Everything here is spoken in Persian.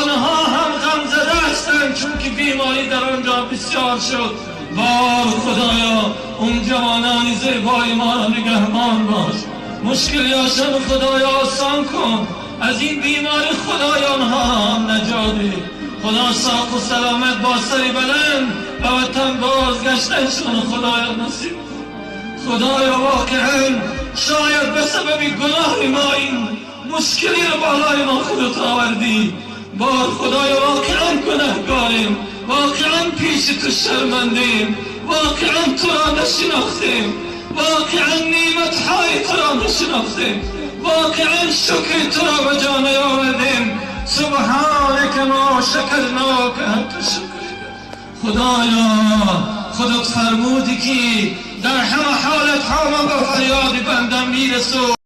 آنها هم غمزده هستند چون که بیماری در آنجا بسیار شد. وای خدایا اون جوانان زیبای ما را نگهبان باش، مشکلیاشان خدایا آسان کن، از این بیماری خدایا آنها هم نجات ده. خدا ساق و سلامت با سری بلند و وطن بازگشتنشان خدایا نصیب کن. خدایا واقعا شاید به سبب گناه ما این مشکلی رو بالای ما خودت آوردی. بار خدایا واقعا گناهگاریم، واقعا پیش تو شرمندیم، واقعا تو را نشناختیم، واقعا نعمتهای تو را نشناختیم، واقعا شکر تو را به جا نیاوردیم. سبحانک ما شکرناک انت شکرک. خدایا خودت فرمودی که در همه حالت ها من به فریاد بندم میرسو.